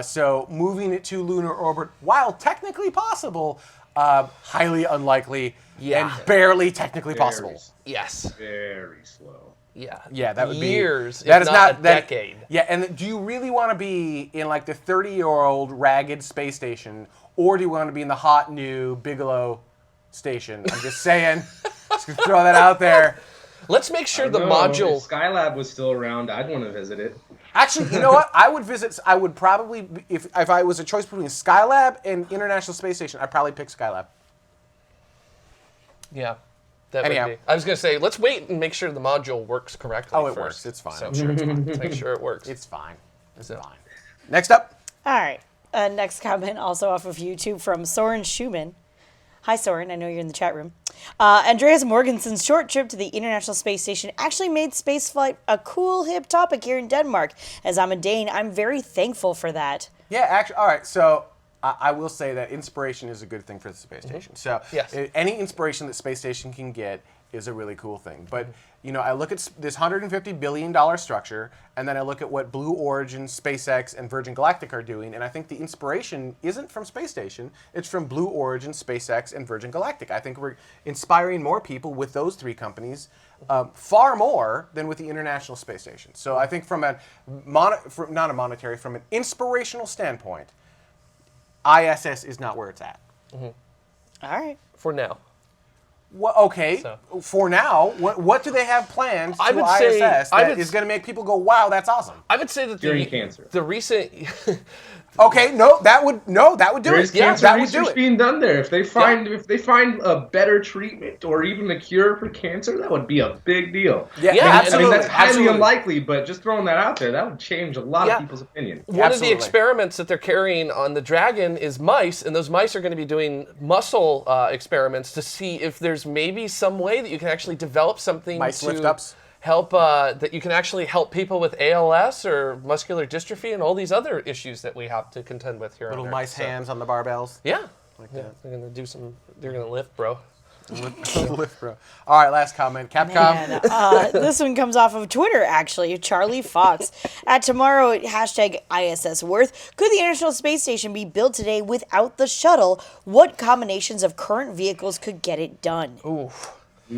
So moving it to lunar orbit, while technically possible, highly unlikely and barely technically possible. Yes. Very slow. Yeah, that would be years. That if is not a decade. Yeah, and do you really want to be in like the 30-year-old ragged space station, or do you want to be in the hot new Bigelow station? I'm just saying. Just gonna throw that out there. Let's make sure the module. If Skylab was still around, I'd want to visit it. Actually, you know what? I would probably, if I was a choice between Skylab and International Space Station, I'd probably pick Skylab. Yeah. That would be. I was going to say, let's wait and make sure the module works correctly. Oh, it first. works. It's fine. So I'm sure it's fine. Let's make sure it works. It's fine. It's fine. Next up. All right. Next comment, also off of YouTube, from Soren Schumann. Hi, Soren. I know you're in the chat room. Andreas Morgenson's short trip to the International Space Station actually made spaceflight a cool, hip topic here in Denmark. As I'm a Dane, I'm very thankful for that. Yeah, actually, all right. So I will say that inspiration is a good thing for the space station. So any inspiration that space station can get is a really cool thing. But you know, I look at this $150 billion structure, and then I look at what Blue Origin, SpaceX, and Virgin Galactic are doing, and I think the inspiration isn't from space station, it's from Blue Origin, SpaceX, and Virgin Galactic. I think we're inspiring more people with those 3 companies, far more than with the International Space Station. So I think from from an inspirational standpoint, ISS is not where it's at. All right. For now. Well, okay, for now, what do they have planned to ISS that is going to make people go, wow, that's awesome? I would say that the recent... Okay, that would do There's it. Yeah, cancer that would do research it. being done there. If they find a better treatment or even a cure for cancer, that would be a big deal. Yeah, absolutely. I mean, that's highly unlikely, but just throwing that out there, that would change a lot of people's opinion. One of the experiments that they're carrying on the Dragon is mice, and those mice are going to be doing muscle experiments to see if there's maybe some way that you can actually develop something mice lift-ups. Help that you can actually help people with ALS or muscular dystrophy and all these other issues that we have to contend with here. Little on Earth. mice hands on the barbells. Yeah, like that. They're gonna do some. They're gonna lift, bro. Lift, bro. All right, last comment. Capcom. This one comes off of Twitter, actually. Charlie Fox. At tomorrow, #ISSWorth. Could the International Space Station be built today without the shuttle? What combinations of current vehicles could get it done? Ooh.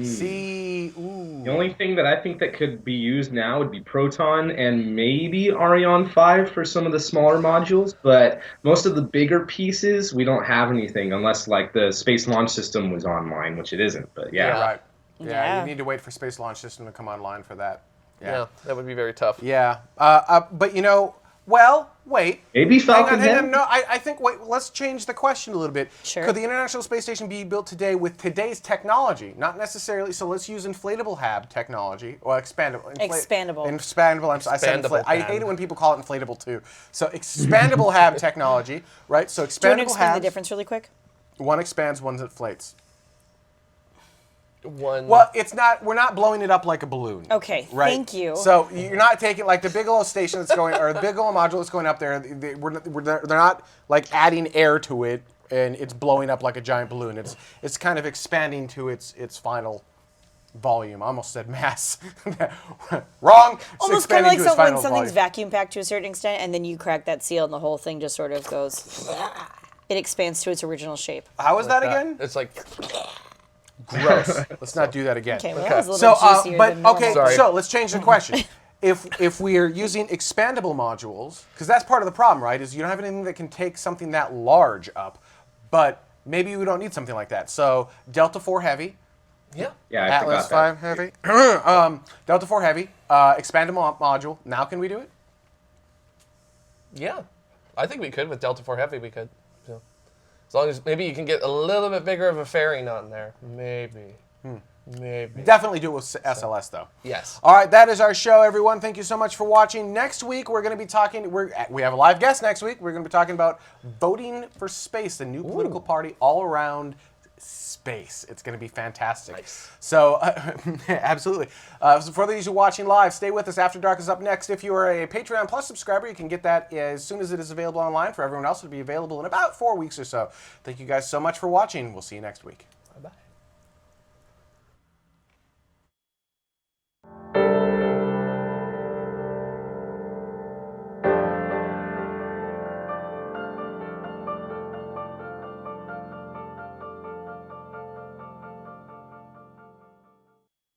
See, the only thing that I think that could be used now would be Proton and maybe Ariane 5 for some of the smaller modules, but most of the bigger pieces, we don't have anything unless like the Space Launch System was online, which it isn't, but yeah. Right. Yeah, you need to wait for Space Launch System to come online for that. Yeah, that would be very tough. Yeah, but you know, Well, wait. Maybe Falcon Hang on, Heavy? no, I think, wait, let's change the question a little bit. Sure. Could the International Space Station be built today with today's technology? Not necessarily, so let's use inflatable HAB technology, or expandable. Expandable. Expandable, I said Expandable I hate it when people call it inflatable too. So expandable HAB technology, right? So Do you want to expandable explain the HAB, difference really quick? one expands, one inflates. One. Well, it's not. We're not blowing it up like a balloon. Okay, Right? thank you. So you're not taking like the Bigelow station that's going, or the Bigelow module that's going up there. They're not like adding air to it, and it's blowing up like a giant balloon. It's kind of expanding to its final volume. I almost said mass. Wrong. It's Almost kind expanding of like to its when final something's volume. vacuum packed to a certain extent, and then you crack that seal, and the whole thing just sort of goes. It expands to its original shape. How was that again? It's like. Gross. Let's not do that again. Okay, well, that was a little juicier than normal. Okay, Sorry. so let's change the question. If we are using expandable modules, because that's part of the problem, right? Is you don't have anything that can take something that large up, but maybe we don't need something like that. So Delta IV Heavy, Yeah. Yeah, I Atlas forgot that. V Heavy, Delta IV Heavy, expandable module. Now can we do it? Yeah. I think we could with Delta IV Heavy. We could. So, as long as maybe you can get a little bit bigger of a fairing on there. Maybe. Maybe. Definitely do it with SLS though. Yes. All right, that is our show, everyone. Thank you so much for watching. Next week, we're going to be talking. We have a live guest next week. We're going to be talking about voting for space, the new political party all around space. It's going to be fantastic. Nice. So, absolutely. So for those who are watching live, stay with us. After Dark is up next. If you are a Patreon Plus subscriber, you can get that as soon as it is available online. For everyone else, it'll be available in about 4 weeks or so. Thank you guys so much for watching. We'll see you next week.